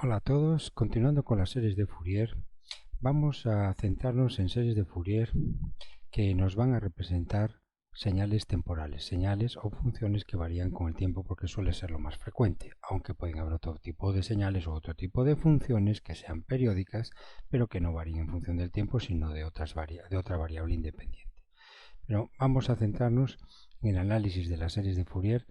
Hola a todos, continuando con las series de Fourier, vamos a centrarnos en series de Fourier que nos van a representar señales temporales, señales o funciones que varían con el tiempo porque suele ser lo más frecuente, aunque pueden haber otro tipo de señales o otro tipo de funciones que sean periódicas, pero que no varíen en función del tiempo, sino de otra variable independiente. Pero vamos a centrarnos en el análisis de las series de Fourier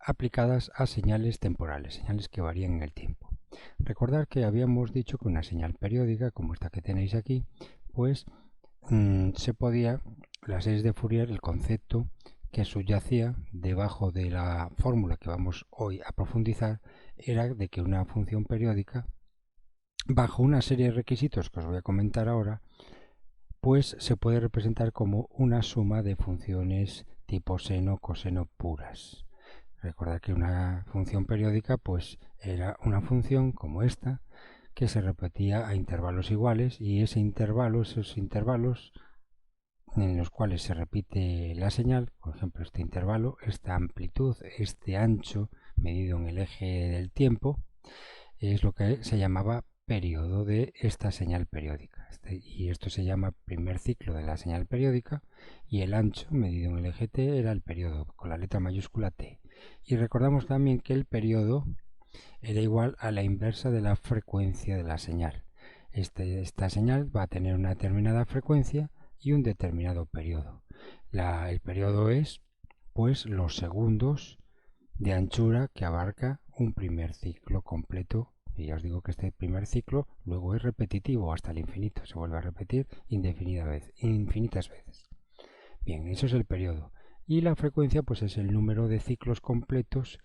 aplicadas a señales temporales, señales que varían en el tiempo. Recordad que habíamos dicho que una señal periódica, como esta que tenéis aquí, pues se podía, las series de Fourier, el concepto que subyacía debajo de la fórmula que vamos hoy a profundizar era de que una función periódica, bajo una serie de requisitos que os voy a comentar ahora, pues se puede representar como una suma de funciones tipo seno, coseno puras. Recordad que una función periódica pues era una función como esta que se repetía a intervalos iguales y esos intervalos en los cuales se repite la señal, por ejemplo este intervalo, esta amplitud, este ancho medido en el eje del tiempo, es lo que se llamaba periodo de esta señal periódica. Y esto se llama primer ciclo de la señal periódica y el ancho medido en el eje t era el periodo con la letra mayúscula t. Y recordamos también que el periodo era igual a la inversa de la frecuencia de la señal. Esta señal va a tener una determinada frecuencia y un determinado periodo. El periodo es pues los segundos de anchura que abarca un primer ciclo completo. Y ya os digo que este primer ciclo luego es repetitivo hasta el infinito, se vuelve a repetir infinitas veces. Bien, eso es el periodo. Y la frecuencia pues es el número de ciclos completos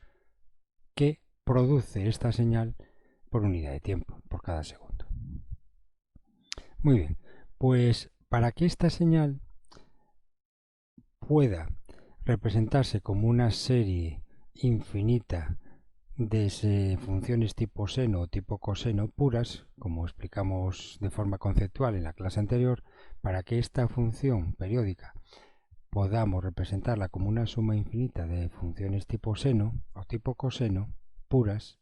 que produce esta señal por unidad de tiempo, por cada segundo. Muy bien, pues para que esta señal pueda representarse como una serie infinita de funciones tipo seno o tipo coseno puras, como explicamos de forma conceptual en la clase anterior, para que esta función periódica podamos representarla como una suma infinita de funciones tipo seno o tipo coseno puras,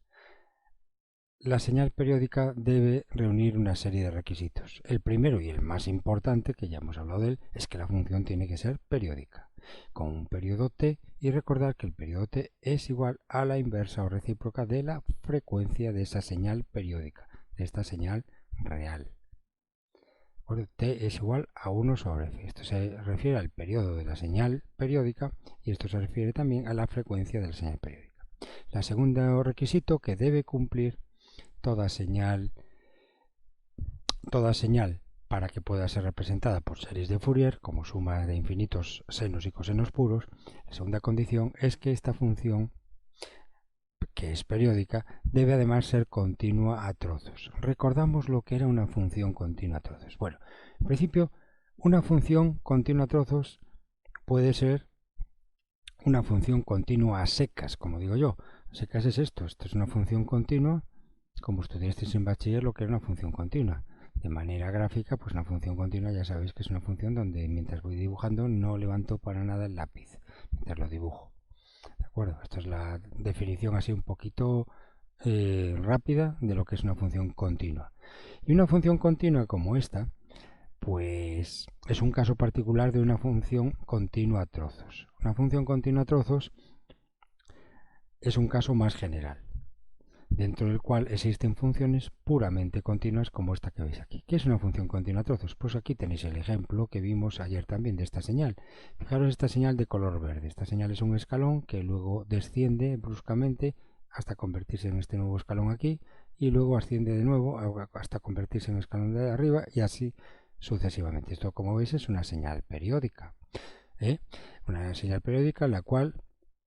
la señal periódica debe reunir una serie de requisitos. El primero y el más importante, que ya hemos hablado de él, es que la función tiene que ser periódica, con un periodo t, y recordar que el periodo t es igual a la inversa o recíproca de la frecuencia de esa señal periódica, de esta señal real. T es igual a 1 sobre f. Esto se refiere al periodo de la señal periódica y esto se refiere también a la frecuencia de la señal periódica. El segundo requisito que debe cumplir toda señal para que pueda ser representada por series de Fourier como suma de infinitos senos y cosenos puros, la segunda condición es que esta función, que es periódica, debe además ser continua a trozos. Recordamos lo que era una función continua a trozos. Bueno, en principio, una función continua a trozos puede ser una función continua a secas, como digo yo. Secas es esto es una función continua, como estudiasteis en bachiller lo que era una función continua. De manera gráfica, pues una función continua ya sabéis que es una función donde mientras voy dibujando no levanto para nada el lápiz, mientras lo dibujo. ¿De acuerdo? Esta es la definición así un poquito rápida de lo que es una función continua. Y una función continua como esta, pues es un caso particular de una función continua a trozos. Una función continua a trozos es un caso más general, dentro del cual existen funciones puramente continuas como esta que veis aquí. ¿Qué es una función continua a trozos? Pues aquí tenéis el ejemplo que vimos ayer también de esta señal. Fijaros esta señal de color verde. Esta señal es un escalón que luego desciende bruscamente hasta convertirse en este nuevo escalón aquí y luego asciende de nuevo hasta convertirse en el escalón de arriba y así sucesivamente. Esto, como veis, es una señal periódica. Una señal periódica en la cual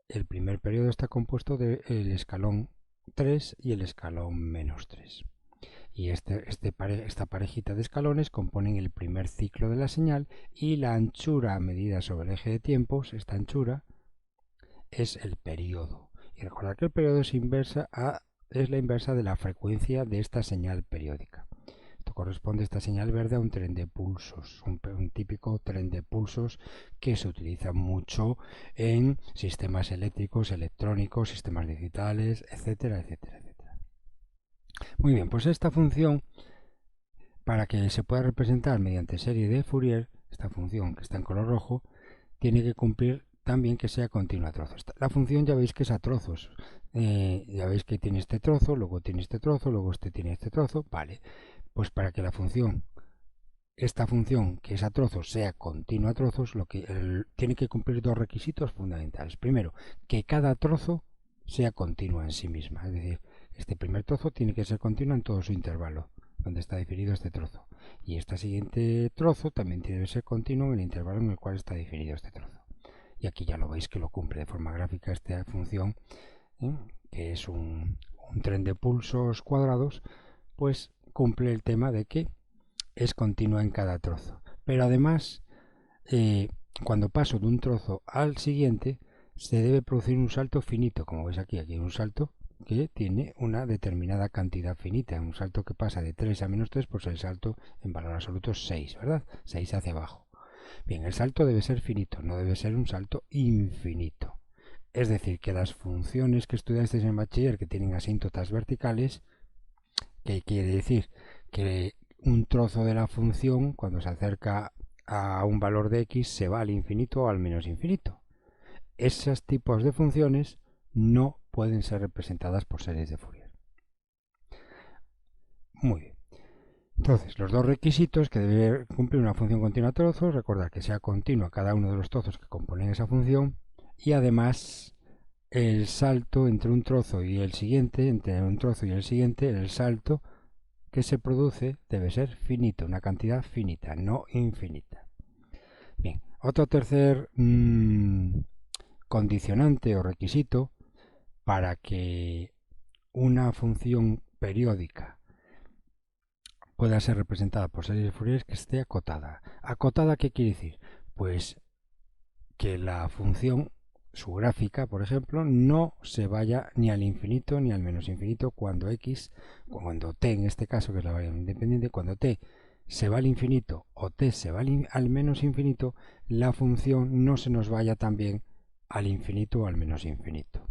el primer periodo está compuesto del escalón 3 y el escalón menos 3. Y esta parejita de escalones componen el primer ciclo de la señal y la anchura medida sobre el eje de tiempos, esta anchura, es el periodo. Y recordad que el periodo es la inversa de la frecuencia de esta señal periódica. Esto corresponde, esta señal verde, a un tren de pulsos, un típico tren de pulsos que se utiliza mucho en sistemas eléctricos, electrónicos, sistemas digitales, etcétera, etcétera, etcétera. Muy bien, pues esta función, para que se pueda representar mediante serie de Fourier, esta función que está en color rojo, tiene que cumplir también que sea continua a trozos. La función ya veis que es a trozos. Ya veis que tiene este trozo, luego tiene este trozo, luego este tiene este trozo. Vale, pues para que la función, esta función que es a trozos, sea continua a trozos, tiene que cumplir dos requisitos fundamentales. Primero, que cada trozo sea continua en sí misma. Es decir, este primer trozo tiene que ser continuo en todo su intervalo donde está definido este trozo. Y este siguiente trozo también tiene que ser continuo en el intervalo en el cual está definido este trozo. Y aquí ya lo veis que lo cumple de forma gráfica esta función, que es un tren de pulsos cuadrados, pues cumple el tema de que es continua en cada trozo. Pero además, cuando paso de un trozo al siguiente, se debe producir un salto finito. Como veis aquí hay un salto que tiene una determinada cantidad finita. Un salto que pasa de 3 a menos 3, pues el salto en valor absoluto es 6, ¿verdad? 6 hacia abajo. Bien, el salto debe ser finito, no debe ser un salto infinito. Es decir, que las funciones que estudiasteis en bachiller que tienen asíntotas verticales, que quiere decir que un trozo de la función, cuando se acerca a un valor de x, se va al infinito o al menos infinito. Esos tipos de funciones no pueden ser representadas por series de Fourier. Muy bien. Entonces, los dos requisitos que debe cumplir una función continua a trozos, recordar que sea continua cada uno de los trozos que componen esa función, y además el salto entre un trozo y el siguiente, el salto que se produce debe ser finito, una cantidad finita, no infinita. Bien, otro tercer condicionante o requisito para que una función periódica pueda ser representada por series de Fourier que esté acotada. ¿Acotada qué quiere decir? Pues que la función, su gráfica, por ejemplo, no se vaya ni al infinito ni al menos infinito cuando cuando t en este caso, que es la variable independiente, cuando t se va al infinito o t se va al menos infinito, la función no se nos vaya también al infinito o al menos infinito.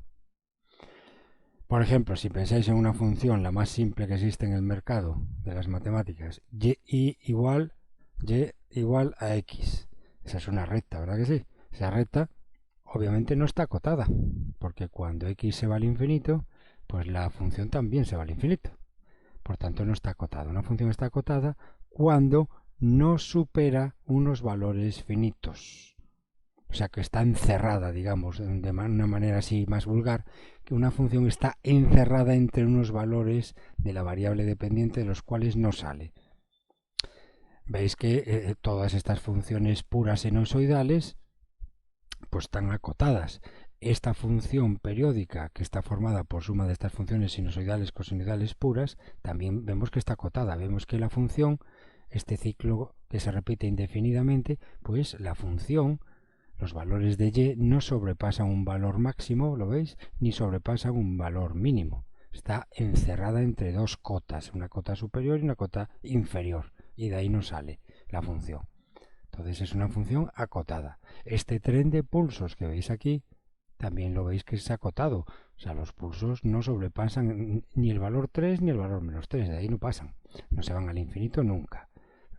Por ejemplo, si pensáis en una función, la más simple que existe en el mercado de las matemáticas, y igual a x. Esa es una recta, ¿verdad que sí? Esa recta obviamente no está acotada, porque cuando x se va al infinito, pues la función también se va al infinito. Por tanto, no está acotada. Una función está acotada cuando no supera unos valores finitos. O sea, que está encerrada, digamos, de una manera así más vulgar, que una función está encerrada entre unos valores de la variable dependiente de los cuales no sale. Veis que todas estas funciones puras sinusoidales pues están acotadas. Esta función periódica, que está formada por suma de estas funciones sinusoidales, cosinoidales puras, también vemos que está acotada. Vemos que la función, este ciclo que se repite indefinidamente, pues la función, los valores de y no sobrepasan un valor máximo, ¿lo veis? Ni sobrepasan un valor mínimo. Está encerrada entre dos cotas, una cota superior y una cota inferior, y de ahí no sale la función. Entonces es una función acotada. Este tren de pulsos que veis aquí, también lo veis que es acotado. O sea, los pulsos no sobrepasan ni el valor 3 ni el valor menos 3, de ahí no pasan. No se van al infinito nunca.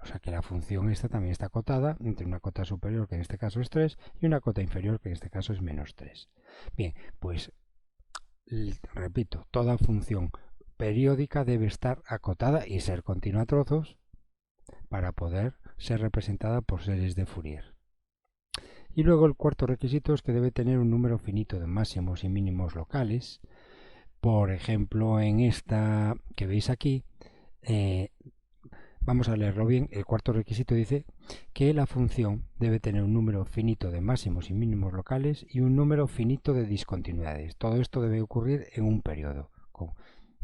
O sea que la función esta también está acotada entre una cota superior, que en este caso es 3, y una cota inferior, que en este caso es menos 3. Bien, pues repito, toda función periódica debe estar acotada y ser continua a trozos para poder ser representada por series de Fourier. Y luego el cuarto requisito es que debe tener un número finito de máximos y mínimos locales. Por ejemplo, en esta que veis aquí, vamos a leerlo bien. El cuarto requisito dice que la función debe tener un número finito de máximos y mínimos locales y un número finito de discontinuidades. Todo esto debe ocurrir en un periodo.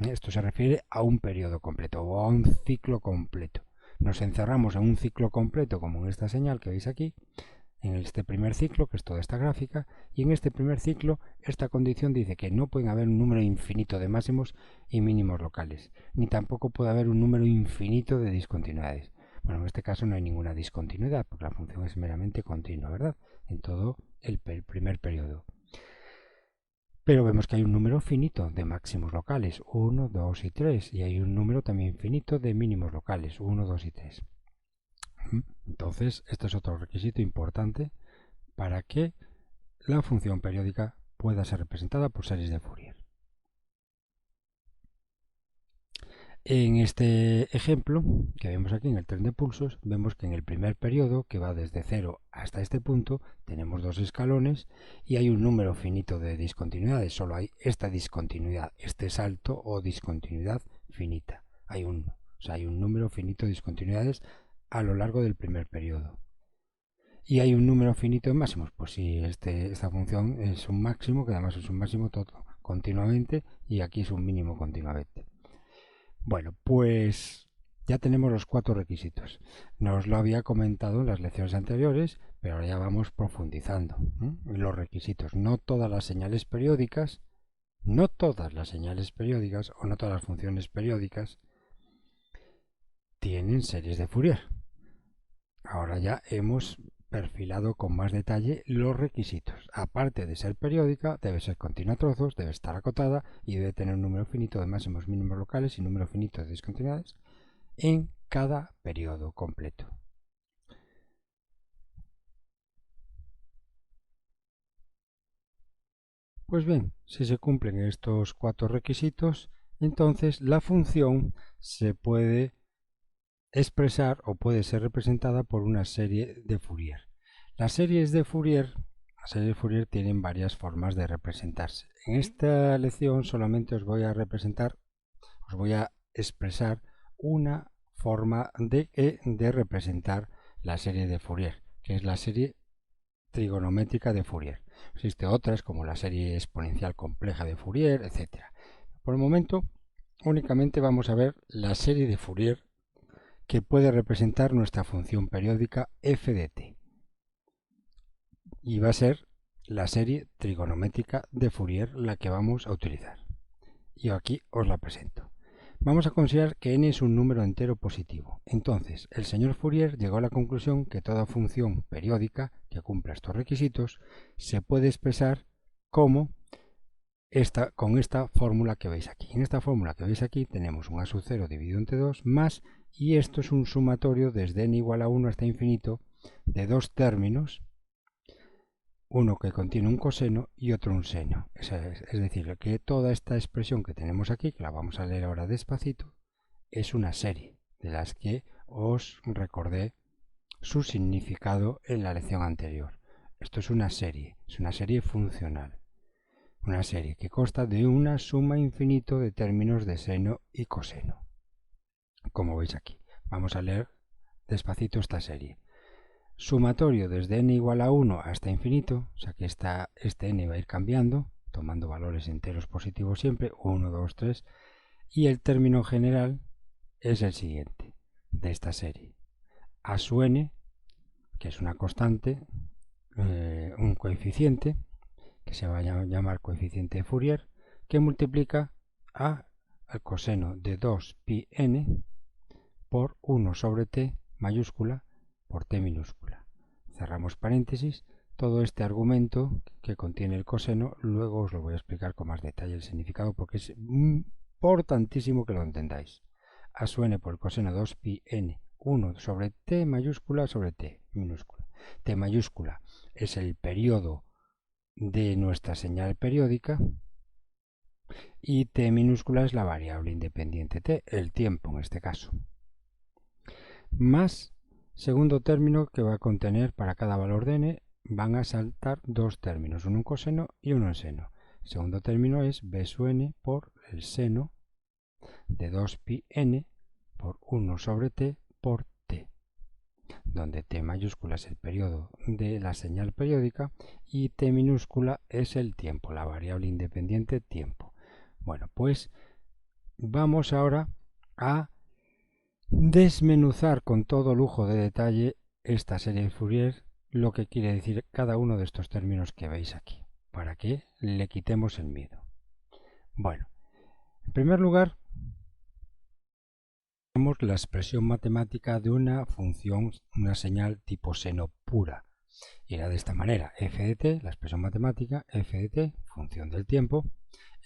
Esto se refiere a un periodo completo o a un ciclo completo. Nos encerramos en un ciclo completo, como en esta señal que veis aquí, en este primer ciclo, que es toda esta gráfica, y en este primer ciclo esta condición dice que no puede haber un número infinito de máximos y mínimos locales, ni tampoco puede haber un número infinito de discontinuidades. Bueno, en este caso no hay ninguna discontinuidad, porque la función es meramente continua, ¿verdad? En todo el primer periodo. Pero vemos que hay un número finito de máximos locales, 1, 2 y 3, y hay un número también finito de mínimos locales, 1, 2 y 3. Entonces, este es otro requisito importante para que la función periódica pueda ser representada por series de Fourier. En este ejemplo que vemos aquí en el tren de pulsos, vemos que en el primer periodo, que va desde 0 hasta este punto, tenemos dos escalones y hay un número finito de discontinuidades. Solo hay esta discontinuidad, este salto o discontinuidad finita. Hay un número finito de discontinuidades a lo largo del primer periodo. Y hay un número finito de máximos. Pues si esta función es un máximo, que además es un máximo todo continuamente, y aquí es un mínimo continuamente. Bueno, pues ya tenemos los 4 requisitos. Nos lo había comentado en las lecciones anteriores, pero ahora ya vamos profundizando en los requisitos. No todas las señales periódicas o no todas las funciones periódicas tienen series de Fourier. Ahora ya hemos perfilado con más detalle los requisitos. Aparte de ser periódica, debe ser continua a trozos, debe estar acotada y debe tener un número finito de máximos mínimos locales y número finito de discontinuidades en cada periodo completo. Pues bien, si se cumplen estos 4 requisitos, entonces la función se puede expresar o puede ser representada por una serie de Fourier. Las series de Fourier tienen varias formas de representarse. En esta lección solamente os voy a expresar una forma de representar la serie de Fourier, que es la serie trigonométrica de Fourier. Existen otras como la serie exponencial compleja de Fourier, etc. Por el momento, únicamente vamos a ver la serie de Fourier que puede representar nuestra función periódica f de t. Y va a ser la serie trigonométrica de Fourier la que vamos a utilizar. Y aquí os la presento. Vamos a considerar que n es un número entero positivo. Entonces, el señor Fourier llegó a la conclusión que toda función periódica que cumpla estos requisitos se puede expresar como con esta fórmula que veis aquí. En esta fórmula que veis aquí tenemos un a sub 0 dividido entre 2 más, y esto es un sumatorio desde n igual a 1 hasta infinito de dos términos, uno que contiene un coseno y otro un seno. Es decir, que toda esta expresión que tenemos aquí, que la vamos a leer ahora despacito, es una serie de las que os recordé su significado en la lección anterior. Esto es una serie funcional. Una serie que consta de una suma infinito de términos de seno y coseno. Como veis aquí, vamos a leer despacito esta serie. Sumatorio desde n igual a 1 hasta infinito, o sea que este n va a ir cambiando, tomando valores enteros positivos siempre, 1, 2, 3, y el término general es el siguiente de esta serie. A sub n, que es una constante, un coeficiente, que se va a llamar coeficiente de Fourier, que multiplica al coseno de 2πn por 1 sobre t mayúscula por t minúscula. Cerramos paréntesis. Todo este argumento que contiene el coseno, luego os lo voy a explicar con más detalle el significado, porque es importantísimo que lo entendáis. A sub n por el coseno 2πn 1 sobre t mayúscula sobre t minúscula. T mayúscula es el periodo de nuestra señal periódica y t minúscula es la variable independiente t, el tiempo en este caso. Más segundo término que va a contener para cada valor de n, van a saltar dos términos, uno en coseno y uno en seno. El segundo término es b sub n por el seno de 2πn por 1 sobre t por t, donde t mayúscula es el periodo de la señal periódica y t minúscula es el tiempo, la variable independiente tiempo. Bueno, pues vamos ahora a desmenuzar con todo lujo de detalle esta serie de Fourier, lo que quiere decir cada uno de estos términos que veis aquí, para que le quitemos el miedo. Bueno, en primer lugar, tenemos la expresión matemática de una función, una señal tipo seno pura. Y era de esta manera: f de t, la expresión matemática, f de t, función del tiempo,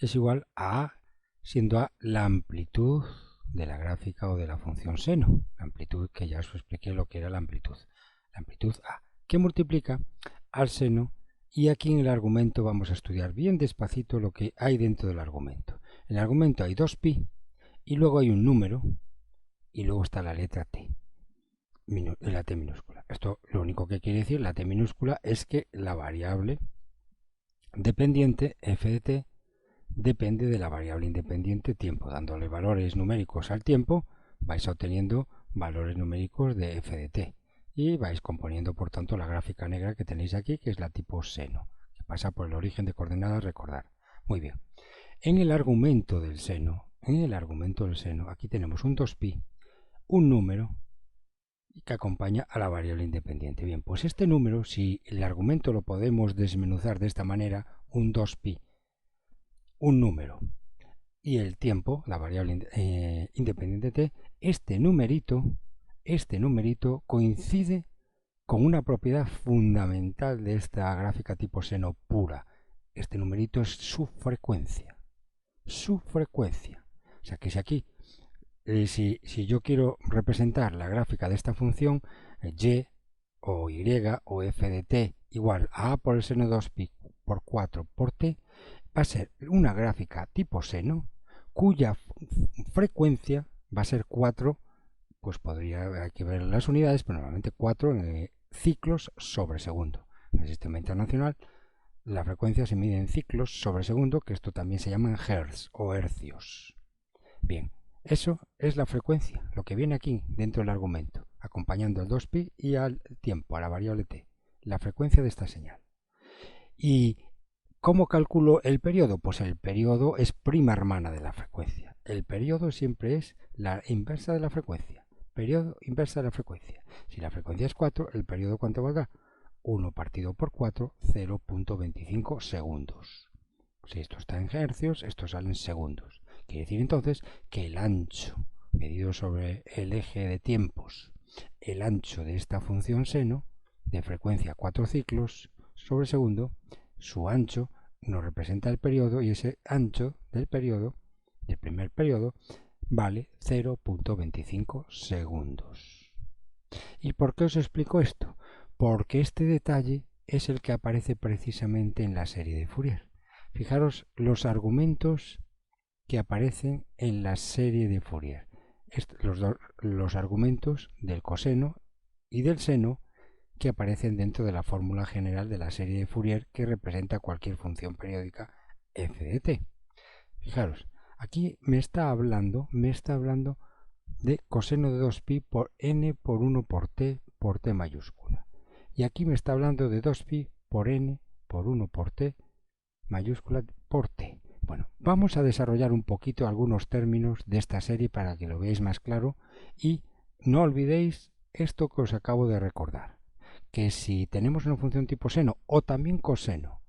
es igual a A, siendo A la amplitud de la gráfica o de la función seno. La amplitud, que ya os expliqué lo que era la amplitud. La amplitud A, que multiplica al seno. Y aquí en el argumento vamos a estudiar bien despacito lo que hay dentro del argumento. En el argumento hay 2pi y luego hay un número y luego está la letra t, la t minúscula. Esto lo único que quiere decir la t minúscula es que la variable dependiente f de t depende de la variable independiente tiempo. Dándole valores numéricos al tiempo vais obteniendo valores numéricos de f de t. Y vais componiendo, por tanto, la gráfica negra que tenéis aquí, que es la tipo seno, que pasa por el origen de coordenadas, recordar. Muy bien. En el argumento del seno, aquí tenemos un 2pi, un número que acompaña a la variable independiente. Bien, pues este número, si el argumento lo podemos desmenuzar de esta manera, un 2pi, un número, y el tiempo, la variable independiente t, este numerito coincide con una propiedad fundamental de esta gráfica tipo seno pura. Este numerito es su frecuencia. Su frecuencia. O sea que si aquí, si yo quiero representar la gráfica de esta función, y o y o f de t igual a por el seno 2pi por 4 por t, va a ser una gráfica tipo seno cuya frecuencia va a ser 4, pues hay que ver las unidades, pero normalmente 4 ciclos sobre segundo. En el sistema internacional la frecuencia se mide en ciclos sobre segundo, que esto también se llama en hertz o hercios. Bien, eso es la frecuencia, lo que viene aquí dentro del argumento, acompañando al 2pi y al tiempo, a la variable t, la frecuencia de esta señal. ¿Y cómo calculo el periodo? Pues el periodo es prima hermana de la frecuencia. El periodo siempre es la inversa de la frecuencia. Periodo inversa de la frecuencia. Si la frecuencia es 4, ¿el periodo cuánto valdrá? 1 partido por 4, 0.25 segundos. Si esto está en hercios, esto sale en segundos. Quiere decir entonces que el ancho, medido sobre el eje de tiempos, el ancho de esta función seno, de frecuencia 4 ciclos sobre segundo, su ancho nos representa el periodo, y ese ancho del periodo, del primer periodo, vale 0.25 segundos. ¿Y por qué os explico esto? Porque este detalle es el que aparece precisamente en la serie de Fourier. Fijaros los argumentos que aparecen en la serie de Fourier. Los argumentos del coseno y del seno que aparecen dentro de la fórmula general de la serie de Fourier que representa cualquier función periódica f de t. Fijaros, aquí me está hablando de coseno de 2pi por n por 1 por t mayúscula. Y aquí me está hablando de 2pi por n por 1 por t mayúscula por t. Bueno, vamos a desarrollar un poquito algunos términos de esta serie para que lo veáis más claro, y no olvidéis esto que os acabo de recordar, que si tenemos una función tipo seno o también coseno,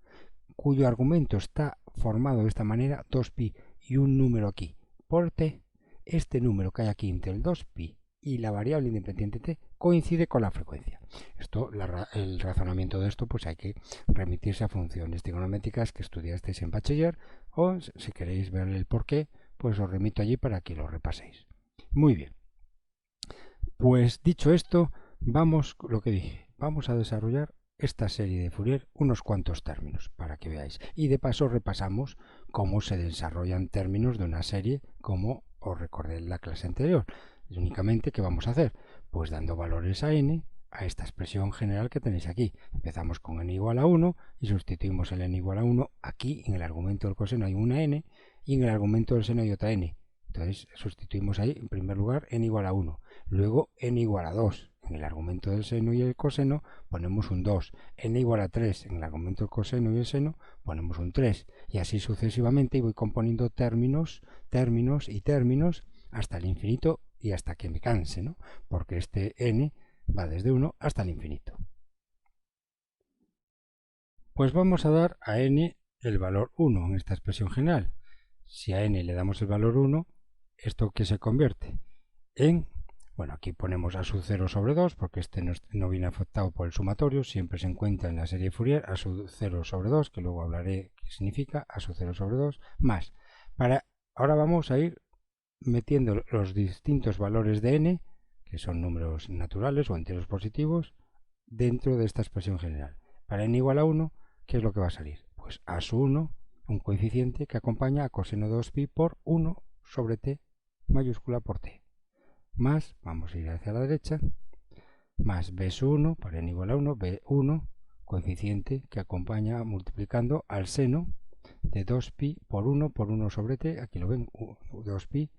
cuyo argumento está formado de esta manera, 2pi y un número aquí por t, este número que hay aquí entre el 2pi y la variable independiente t coincide con la frecuencia. El razonamiento de esto, pues hay que remitirse a funciones trigonométricas que estudiasteis en bachiller, o si queréis ver el porqué, pues os remito allí para que lo repaséis. Muy bien. Pues dicho esto, vamos a desarrollar esta serie de Fourier unos cuantos términos para que veáis. Y de paso repasamos cómo se desarrollan términos de una serie, como os recordé en la clase anterior. Y únicamente, ¿qué vamos a hacer? Pues dando valores a n, a esta expresión general que tenéis aquí. Empezamos con n igual a 1 y sustituimos el n igual a 1. Aquí en el argumento del coseno hay una n y en el argumento del seno hay otra n. Entonces sustituimos ahí, en primer lugar, n igual a 1. Luego n igual a 2. En el argumento del seno y el coseno ponemos un 2. N igual a 3. En el argumento del coseno y el seno ponemos un 3. Y así sucesivamente, y voy componiendo términos y términos hasta el infinito y hasta que me canse, ¿no? Porque este n va desde 1 hasta el infinito. Pues vamos a dar a n el valor 1 en esta expresión general. Si a n le damos el valor 1, ¿esto qué se convierte? En Bueno, aquí ponemos a sub 0 sobre 2 porque este no viene afectado por el sumatorio, siempre se encuentra en la serie de Fourier a sub 0 sobre 2, que luego hablaré qué significa a sub 0 sobre 2, más. Ahora vamos a ir metiendo los distintos valores de n, que son números naturales o enteros positivos, dentro de esta expresión general. Para n igual a 1, ¿qué es lo que va a salir? Pues a sub 1, un coeficiente que acompaña a coseno 2pi por 1 sobre t mayúscula por t. Más, vamos a ir hacia la derecha, más b1 para n igual a 1, b1, coeficiente que acompaña multiplicando al seno de 2pi por 1 sobre t, aquí lo ven, 2pi,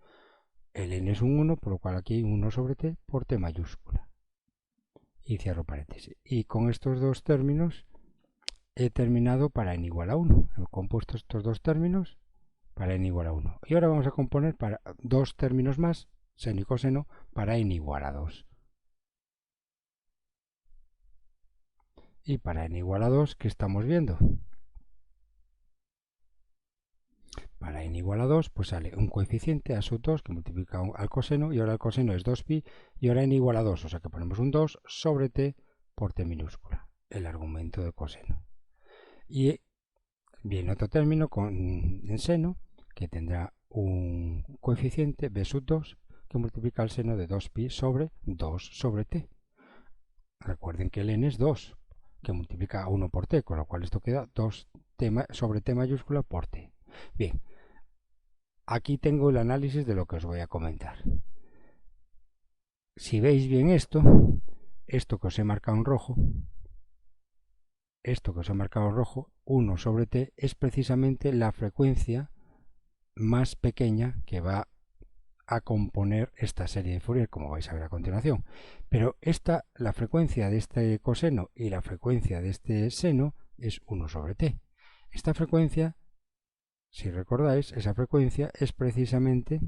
el n es un 1, por lo cual aquí hay 1 sobre t por t mayúscula. Y cierro paréntesis. Y con estos dos términos he terminado para n igual a 1. He compuesto estos dos términos para n igual a 1. Y ahora vamos a componer para dos términos más, seno y coseno, para n igual a 2. Y para n igual a 2, ¿qué estamos viendo? Para n igual a 2, pues sale un coeficiente a sub 2 que multiplica al coseno, y ahora el coseno es 2pi, y ahora n igual a 2, o sea que ponemos un 2 sobre t por t minúscula, el argumento de coseno. Y viene otro término en seno, que tendrá un coeficiente b sub 2 que multiplica el seno de 2pi sobre 2 sobre t. Recuerden que el n es 2, que multiplica a 1 por t, con lo cual esto queda 2t sobre t mayúscula por t. Bien, aquí tengo el análisis de lo que os voy a comentar. Si veis bien esto que os he marcado en rojo, 1 sobre t, es precisamente la frecuencia más pequeña que va a componer esta serie de Fourier, como vais a ver a continuación. Pero la frecuencia de este coseno y la frecuencia de este seno es 1 sobre t. Esta frecuencia, si recordáis, esa frecuencia es precisamente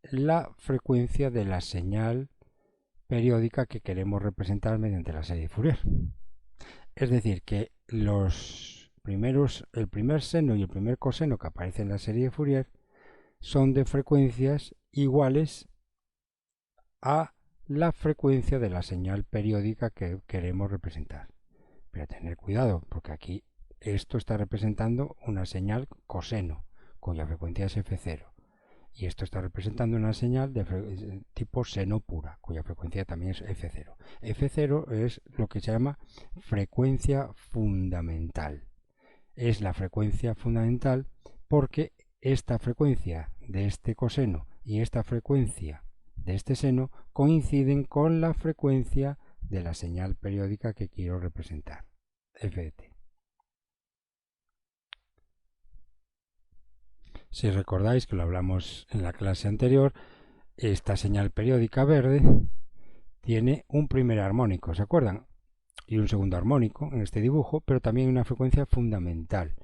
la frecuencia de la señal periódica que queremos representar mediante la serie de Fourier. Es decir, que el primer seno y el primer coseno que aparece en la serie de Fourier son de frecuencias iguales a la frecuencia de la señal periódica que queremos representar. Pero tener cuidado, porque aquí esto está representando una señal coseno, cuya frecuencia es f0. Y esto está representando una señal de tipo seno pura, cuya frecuencia también es f0. f0 es lo que se llama frecuencia fundamental. Es la frecuencia fundamental porque esta frecuencia de este coseno y esta frecuencia de este seno coinciden con la frecuencia de la señal periódica que quiero representar, f de t. Si recordáis que lo hablamos en la clase anterior, esta señal periódica verde tiene un primer armónico, ¿se acuerdan? Y un segundo armónico en este dibujo, pero también una frecuencia fundamental,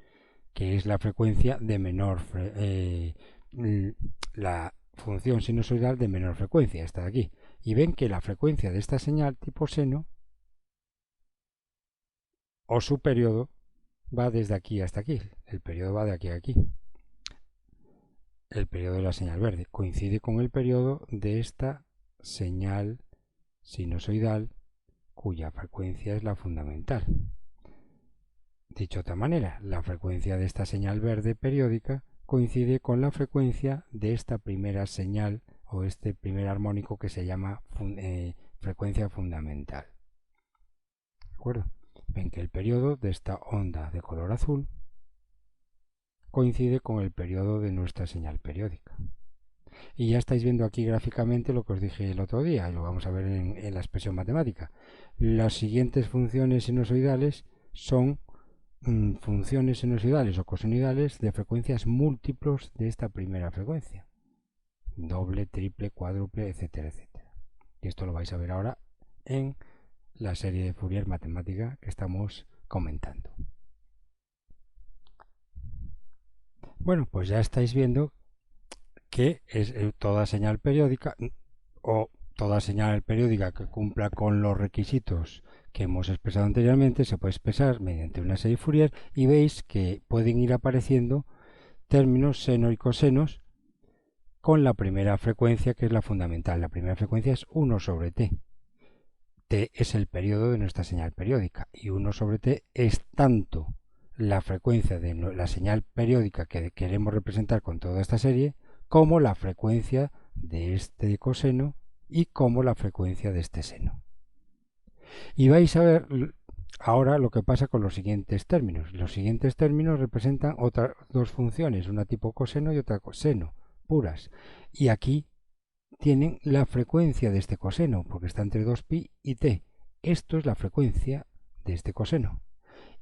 que es la frecuencia de menor la función sinusoidal de menor frecuencia, esta de aquí. Y ven que la frecuencia de esta señal tipo seno o su periodo va desde aquí hasta aquí. El periodo va de aquí a aquí. El periodo de la señal verde coincide con el periodo de esta señal sinusoidal cuya frecuencia es la fundamental. Dicho de otra manera, la frecuencia de esta señal verde periódica coincide con la frecuencia de esta primera señal o este primer armónico que se llama frecuencia fundamental. ¿De acuerdo? Ven que el periodo de esta onda de color azul coincide con el periodo de nuestra señal periódica. Y ya estáis viendo aquí gráficamente lo que os dije el otro día, y lo vamos a ver en la expresión matemática. Las siguientes funciones sinusoidales son funciones sinusoidales o cosenoidales de frecuencias múltiplos de esta primera frecuencia. Doble, triple, cuádruple, etcétera, etcétera. Y esto lo vais a ver ahora en la serie de Fourier matemática que estamos comentando. Bueno, pues ya estáis viendo que es toda señal periódica o toda señal periódica que cumpla con los requisitos que hemos expresado anteriormente se puede expresar mediante una serie Fourier y veis que pueden ir apareciendo términos seno y cosenos con la primera frecuencia, que es la fundamental. La primera frecuencia es 1 sobre t. T es el periodo de nuestra señal periódica y 1 sobre t es tanto la frecuencia de la señal periódica que queremos representar con toda esta serie, como la frecuencia de este coseno y como la frecuencia de este seno. Y vais a ver ahora lo que pasa con los siguientes términos. Los siguientes términos representan otras dos funciones, una tipo coseno y otra seno, puras. Y aquí tienen la frecuencia de este coseno, porque está entre 2pi y t. Esto es la frecuencia de este coseno.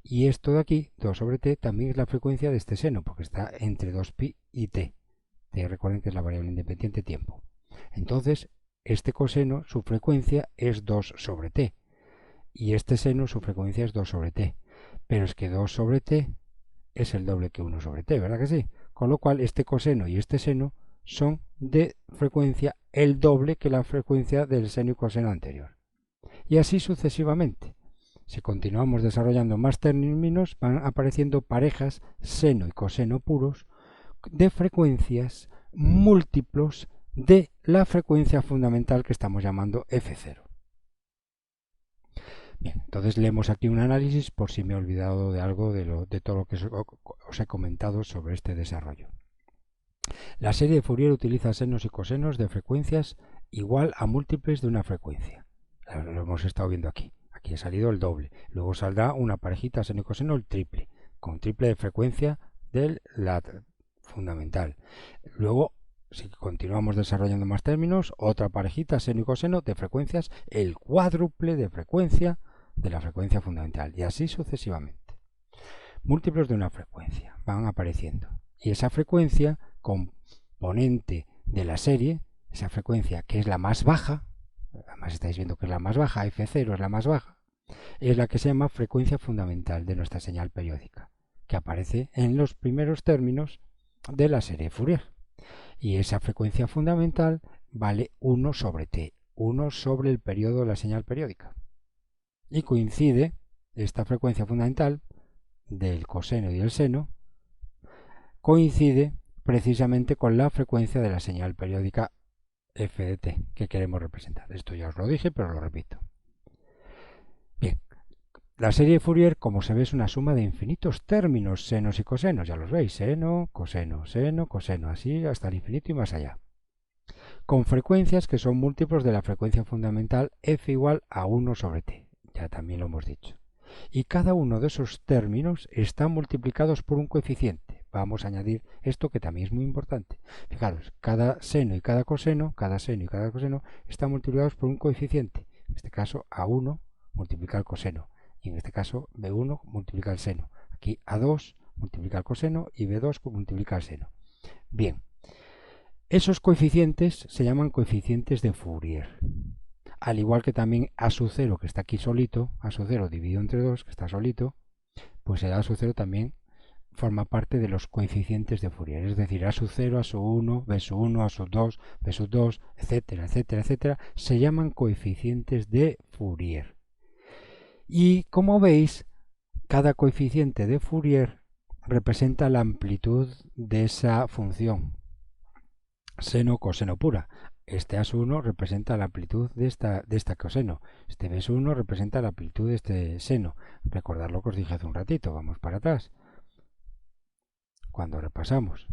Y esto de aquí, 2 sobre t, también es la frecuencia de este seno, porque está entre 2pi y t. Recuerden que es la variable independiente tiempo. Entonces, este coseno, su frecuencia es 2 sobre t. Y este seno, su frecuencia es 2 sobre t. Pero es que 2 sobre t es el doble que 1 sobre t, ¿verdad que sí? Con lo cual, este coseno y este seno son de frecuencia el doble que la frecuencia del seno y coseno anterior. Y así sucesivamente. Si continuamos desarrollando más términos, van apareciendo parejas seno y coseno puros de frecuencias múltiplos de la frecuencia fundamental que estamos llamando F0. Bien, entonces leemos aquí un análisis por si me he olvidado de algo de todo lo que os he comentado sobre este desarrollo. La serie de Fourier utiliza senos y cosenos de frecuencias igual a múltiples de una frecuencia. Lo hemos estado viendo aquí. Aquí ha salido el doble. Luego saldrá una parejita seno y coseno, el triple, con triple de frecuencia de la fundamental. Luego, si continuamos desarrollando más términos, otra parejita seno y coseno de frecuencias, el cuádruple de frecuencia de la frecuencia fundamental. Y así sucesivamente. Múltiplos de una frecuencia van apareciendo. Y esa frecuencia componente de la serie, esa frecuencia que es la más baja, además estáis viendo que es la más baja, F0 es la más baja, es la que se llama frecuencia fundamental de nuestra señal periódica, que aparece en los primeros términos de la serie Fourier. Y esa frecuencia fundamental vale 1 sobre t, 1 sobre el periodo de la señal periódica. Y coincide esta frecuencia fundamental del coseno y del seno, coincide precisamente con la frecuencia de la señal periódica f de t que queremos representar. Esto ya os lo dije, pero lo repito. Bien, la serie de Fourier, como se ve, es una suma de infinitos términos, senos y cosenos. Ya los veis, seno, coseno, así hasta el infinito y más allá. Con frecuencias que son múltiplos de la frecuencia fundamental f igual a 1 sobre t. Ya también lo hemos dicho. Y cada uno de esos términos está multiplicados por un coeficiente. Vamos a añadir esto que también es muy importante. Fijaros, cada seno y cada coseno están multiplicados por un coeficiente. En este caso, A1 multiplica el coseno. Y en este caso, B1 multiplica el seno. Aquí A2 multiplica el coseno y B2 multiplica el seno. Bien, esos coeficientes se llaman coeficientes de Fourier. Al igual que también A sub 0, que está aquí solito, A sub 0 dividido entre 2, que está solito, pues el A sub 0 también forma parte de los coeficientes de Fourier. Es decir, A sub 0, A sub 1, B sub 1, A sub 2, B sub 2, etcétera, etcétera, etcétera, se llaman coeficientes de Fourier. Y como veis, cada coeficiente de Fourier representa la amplitud de esa función seno coseno pura. Este A1 representa la amplitud de esta coseno. Este B1 representa la amplitud de este seno. Recordad lo que os dije hace un ratito. Vamos para atrás. Cuando repasamos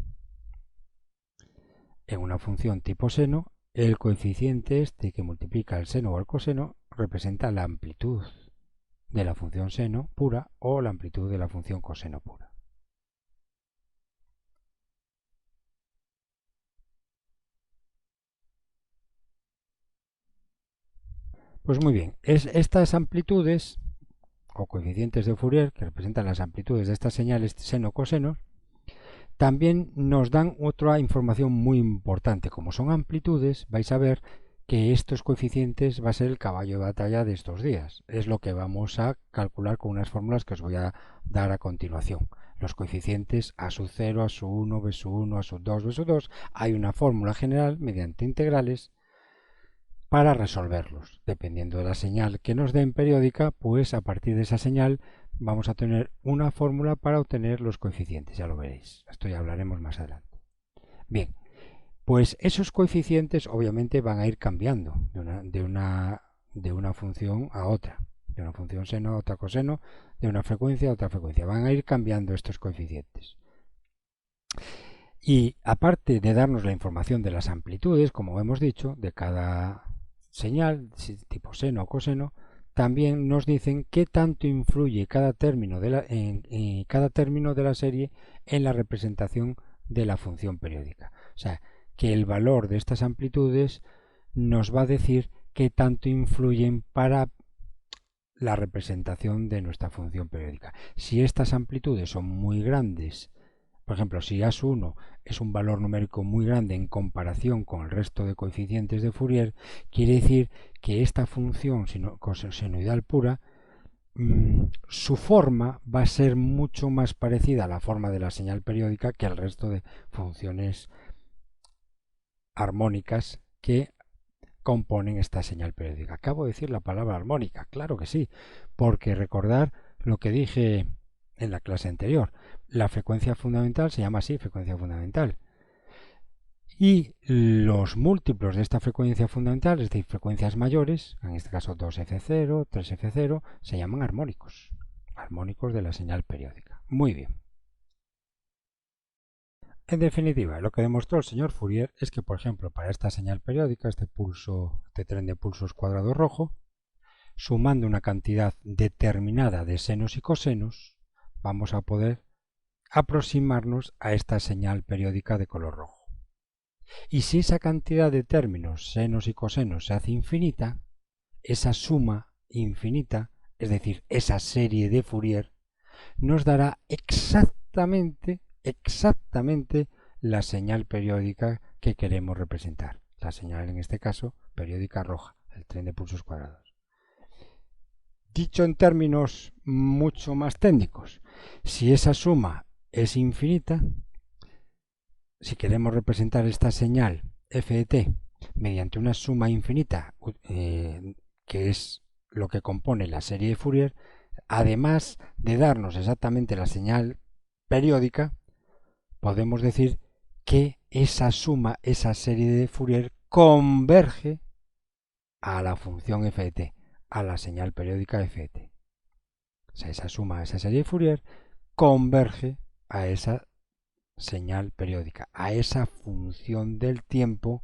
en una función tipo seno, el coeficiente este que multiplica el seno o el coseno representa la amplitud de la función seno pura o la amplitud de la función coseno pura. Pues muy bien, estas amplitudes o coeficientes de Fourier, que representan las amplitudes de estas señales seno-coseno, también nos dan otra información muy importante. Como son amplitudes, vais a ver que estos coeficientes va a ser el caballo de batalla de estos días. Es lo que vamos a calcular con unas fórmulas que os voy a dar a continuación. Los coeficientes A sub 0, A sub 1, B sub 1, A sub 2, B sub 2. Hay una fórmula general mediante integrales para resolverlos. Dependiendo de la señal que nos den periódica, pues a partir de esa señal vamos a tener una fórmula para obtener los coeficientes, ya lo veréis. Esto ya hablaremos más adelante. Bien, Pues esos coeficientes obviamente van a ir cambiando de una función a otra, de una función seno a otra coseno, de una frecuencia a otra frecuencia. Van a ir cambiando estos coeficientes. Y aparte de darnos la información de las amplitudes, como hemos dicho, de cada señal, tipo seno o coseno, también nos dicen qué tanto influye cada término en cada término de la serie en la representación de la función periódica. O sea, que el valor de estas amplitudes nos va a decir qué tanto influyen para la representación de nuestra función periódica. Si estas amplitudes son muy grandes, por ejemplo, si As1 es un valor numérico muy grande en comparación con el resto de coeficientes de Fourier, quiere decir que esta función senoidal pura, su forma va a ser mucho más parecida a la forma de la señal periódica que al resto de funciones armónicas que componen esta señal periódica. Acabo de decir la palabra armónica, claro que sí, porque recordar lo que dije en la clase anterior, la frecuencia fundamental se llama así, frecuencia fundamental. Y los múltiplos de esta frecuencia fundamental, es decir, frecuencias mayores, en este caso 2F0, 3F0, se llaman armónicos, armónicos de la señal periódica. Muy bien. En definitiva, lo que demostró el señor Fourier es que, por ejemplo, para esta señal periódica, este tren de pulsos cuadrado rojo, sumando una cantidad determinada de senos y cosenos, vamos a poder aproximarnos a esta señal periódica de color rojo. Y si esa cantidad de términos, senos y cosenos, se hace infinita, esa suma infinita, es decir, esa serie de Fourier, nos dará exactamente la señal periódica que queremos representar. La señal, en este caso, periódica roja, el tren de pulsos cuadrados. Dicho en términos mucho más técnicos, si esa suma es infinita, si queremos representar esta señal f de t mediante una suma infinita, que es lo que compone la serie de Fourier, además de darnos exactamente la señal periódica, podemos decir que esa suma, esa serie de Fourier, converge a la función f de t, a la señal periódica f de t. O sea, esa suma, esa serie de Fourier, converge a esa señal periódica, a esa función del tiempo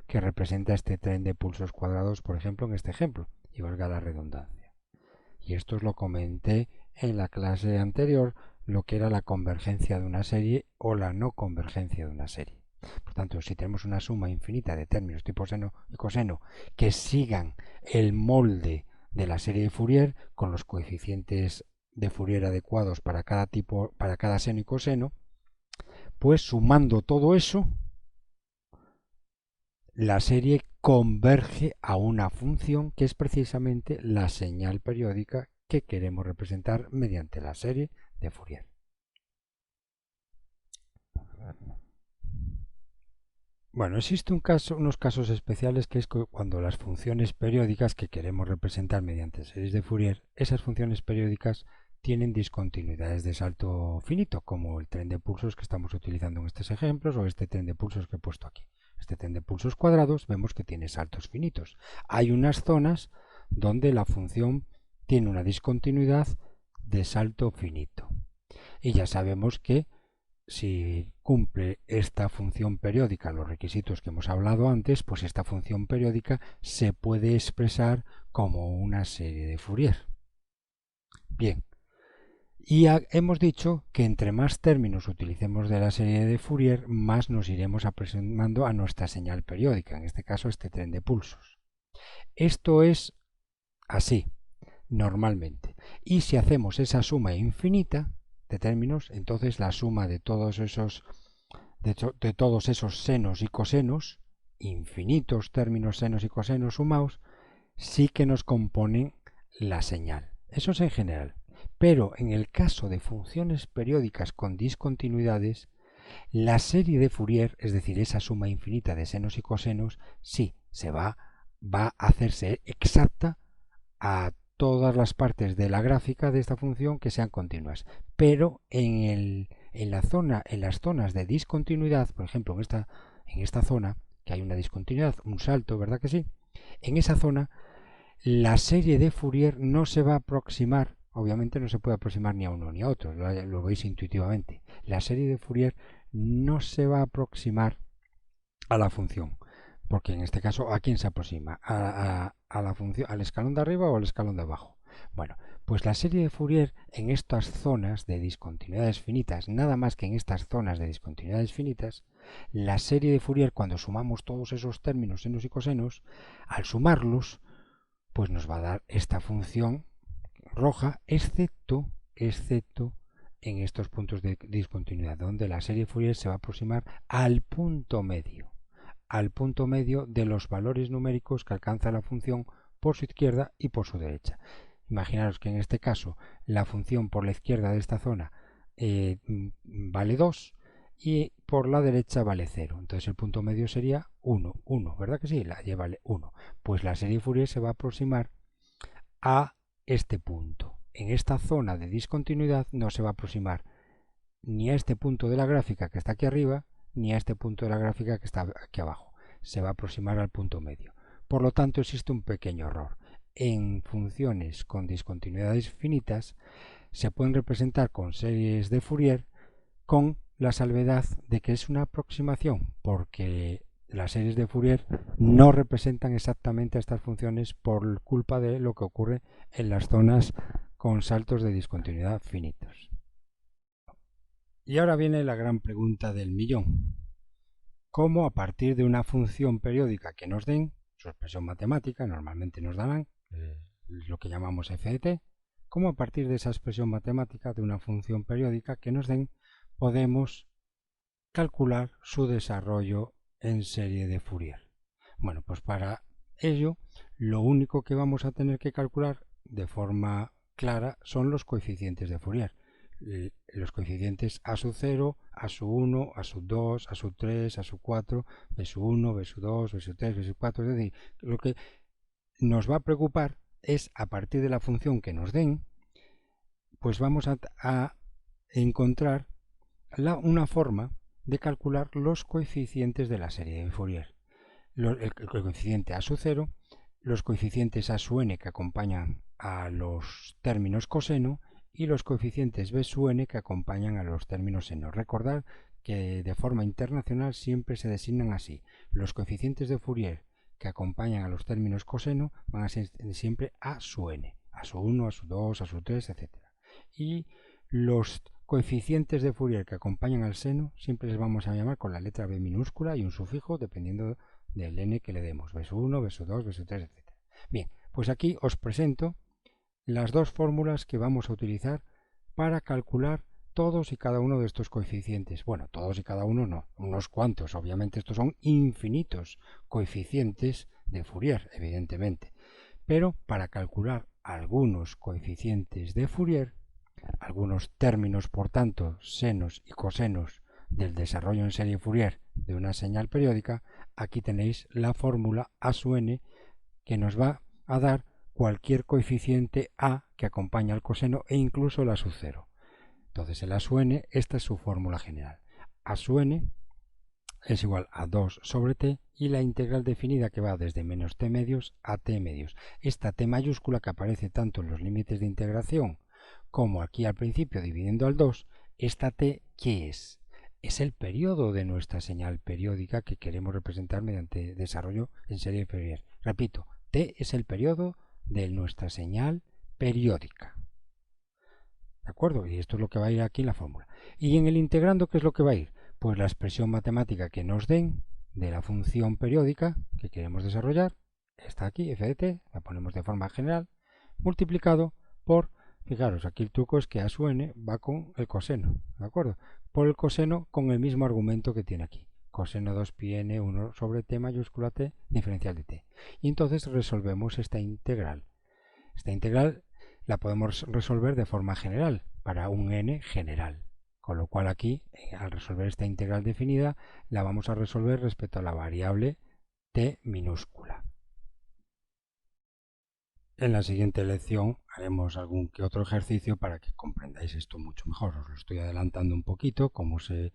que representa este tren de pulsos cuadrados, por ejemplo, en este ejemplo, y valga la redundancia. Y esto os lo comenté en la clase anterior, lo que era la convergencia de una serie o la no convergencia de una serie. Por tanto, si tenemos una suma infinita de términos tipo seno y coseno que sigan el molde de la serie de Fourier con los coeficientes de Fourier adecuados para cada seno y coseno, pues sumando todo eso, la serie converge a una función que es precisamente la señal periódica que queremos representar mediante la serie de Fourier. Bueno, existen unos casos especiales que es cuando las funciones periódicas que queremos representar mediante series de Fourier, esas funciones periódicas tienen discontinuidades de salto finito, como el tren de pulsos que estamos utilizando en estos ejemplos o este tren de pulsos que he puesto aquí. Este tren de pulsos cuadrados vemos que tiene saltos finitos. Hay unas zonas donde la función tiene una discontinuidad de salto finito. Y ya sabemos que si cumple esta función periódica los requisitos que hemos hablado antes, pues esta función periódica se puede expresar como una serie de Fourier. Bien, y hemos dicho que entre más términos utilicemos de la serie de Fourier, más nos iremos aproximando a nuestra señal periódica, en este caso este tren de pulsos. Esto es así, normalmente. Y si hacemos esa suma infinita de términos, entonces la suma de todos esos senos y cosenos, infinitos términos senos y cosenos sumados, sí que nos componen la señal. Eso es en general. Pero en el caso de funciones periódicas con discontinuidades, la serie de Fourier, es decir, esa suma infinita de senos y cosenos, sí, va a hacerse exacta a todas las partes de la gráfica de esta función que sean continuas. Pero en las zonas de discontinuidad, por ejemplo, en esta zona, que hay una discontinuidad, un salto, ¿verdad que sí? En esa zona, la serie de Fourier no se va a aproximar, obviamente no se puede aproximar ni a uno ni a otro, lo veis intuitivamente. La serie de Fourier no se va a aproximar a la función, porque en este caso, ¿a quién se aproxima? ¿A la función, al escalón de arriba o al escalón de abajo? Bueno, pues la serie de Fourier en estas zonas de discontinuidades finitas, nada más que en estas zonas de discontinuidades finitas, la serie de Fourier, cuando sumamos todos esos términos senos y cosenos, al sumarlos, pues nos va a dar esta función roja, excepto en estos puntos de discontinuidad, donde la serie de Fourier se va a aproximar al punto medio de los valores numéricos que alcanza la función por su izquierda y por su derecha. Imaginaros que en este caso la función por la izquierda de esta zona vale 2 y por la derecha vale 0. Entonces el punto medio sería 1, ¿verdad que sí? La y vale 1. Pues la serie Fourier se va a aproximar a este punto. En esta zona de discontinuidad no se va a aproximar ni a este punto de la gráfica que está aquí arriba, ni a este punto de la gráfica que está aquí abajo. Se va a aproximar al punto medio. Por lo tanto, existe un pequeño error. En funciones con discontinuidades finitas se pueden representar con series de Fourier con la salvedad de que es una aproximación, porque las series de Fourier no representan exactamente estas funciones por culpa de lo que ocurre en las zonas con saltos de discontinuidad finitos. Y ahora viene la gran pregunta del millón. ¿Cómo a partir de una función periódica que nos den, su expresión matemática, normalmente nos darán lo que llamamos f de t, cómo a partir de esa expresión matemática de una función periódica que nos den, podemos calcular su desarrollo en serie de Fourier? Bueno, pues para ello, lo único que vamos a tener que calcular de forma clara son los coeficientes de Fourier. Los coeficientes a sub 0, a sub 1, a sub 2, a sub 3, a sub 4, b sub 1, b sub 2, b sub 3, b sub 4. Es decir, lo que nos va a preocupar es, a partir de la función que nos den, pues vamos a encontrar una forma de calcular los coeficientes de la serie de Fourier. El coeficiente a sub 0, los coeficientes a sub n que acompañan a los términos coseno y los coeficientes b sub n que acompañan a los términos seno. Recordad que de forma internacional siempre se designan así. Los coeficientes de Fourier que acompañan a los términos coseno van a ser siempre a sub n, a sub 1, a sub 2, a sub 3, etc. Y los coeficientes de Fourier que acompañan al seno siempre les vamos a llamar con la letra b minúscula y un sufijo dependiendo del n que le demos, b sub 1, b sub 2, b sub 3, etc. Bien, pues aquí os presento las dos fórmulas que vamos a utilizar para calcular todos y cada uno de estos coeficientes. Bueno, todos y cada uno no, unos cuantos. Obviamente estos son infinitos coeficientes de Fourier, evidentemente. Pero para calcular algunos coeficientes de Fourier, algunos términos, por tanto, senos y cosenos del desarrollo en serie Fourier de una señal periódica, aquí tenéis la fórmula a sub n que nos va a dar cualquier coeficiente a que acompaña al coseno e incluso la sub 0. Entonces el a sub n, esta es su fórmula general. A sub n es igual a 2 sobre t y la integral definida que va desde menos t medios a t medios. Esta t mayúscula que aparece tanto en los límites de integración como aquí al principio dividiendo al 2, esta t, ¿qué es? Es el periodo de nuestra señal periódica que queremos representar mediante desarrollo en serie de Fourier. Repito, t es el periodo de nuestra señal periódica. ¿De acuerdo? Y esto es lo que va a ir aquí en la fórmula. Y en el integrando, ¿qué es lo que va a ir? Pues la expresión matemática que nos den de la función periódica que queremos desarrollar, está aquí, f de t, la ponemos de forma general, multiplicado por, fijaros, aquí el truco es que a sub n va con el coseno, ¿de acuerdo? Por el coseno con el mismo argumento que tiene aquí. Coseno 2 pi n 1 sobre t mayúscula t diferencial de t. Y entonces resolvemos esta integral. Esta integral la podemos resolver de forma general, para un n general. Con lo cual aquí, al resolver esta integral definida, la vamos a resolver respecto a la variable t minúscula. En la siguiente lección haremos algún que otro ejercicio para que comprendáis esto mucho mejor. Os lo estoy adelantando un poquito, cómo se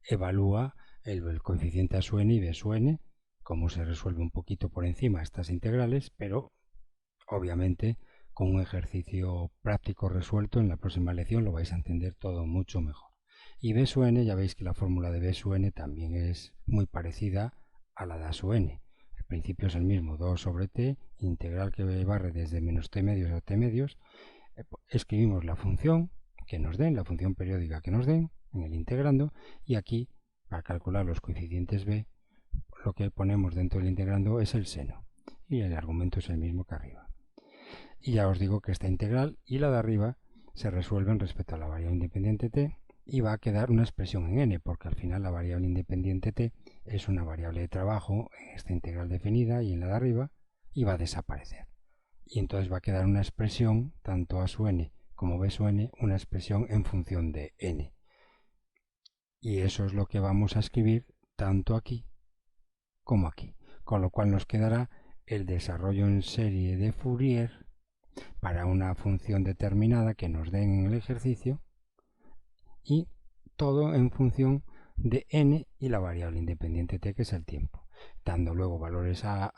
evalúa el coeficiente a su n y b su n, cómo se resuelve un poquito por encima estas integrales, pero obviamente con un ejercicio práctico resuelto en la próxima lección lo vais a entender todo mucho mejor. Y b su n, ya veis que la fórmula de b su n también es muy parecida a la de a su n. El principio es el mismo, 2 sobre t, integral que barre desde menos t medios a t medios. Escribimos la función que nos den, la función periódica que nos den en el integrando, y aquí para calcular los coeficientes b lo que ponemos dentro del integrando es el seno y el argumento es el mismo que arriba. Y ya os digo que esta integral y la de arriba se resuelven respecto a la variable independiente t y va a quedar una expresión en n, porque al final la variable independiente t es una variable de trabajo en esta integral definida y en la de arriba, y va a desaparecer. Y entonces va a quedar una expresión, tanto a su n como b su n, una expresión en función de n. Y eso es lo que vamos a escribir tanto aquí como aquí. Con lo cual nos quedará el desarrollo en serie de Fourier para una función determinada que nos den en el ejercicio, y todo en función de n y la variable independiente t, que es el tiempo, dando luego valores a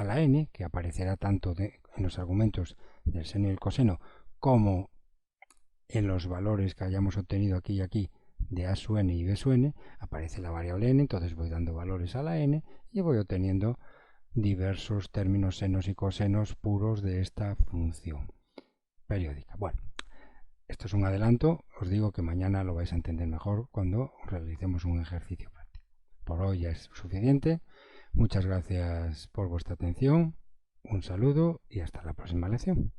la n, que aparecerá tanto en los argumentos del seno y el coseno como en los valores que hayamos obtenido aquí y aquí de a su n y b su n. Aparece la variable n, entonces voy dando valores a la n y voy obteniendo diversos términos senos y cosenos puros de esta función periódica. Bueno, esto es un adelanto, os digo que mañana lo vais a entender mejor cuando realicemos un ejercicio práctico. Por hoy ya es suficiente. Muchas gracias por vuestra atención, un saludo y hasta la próxima lección.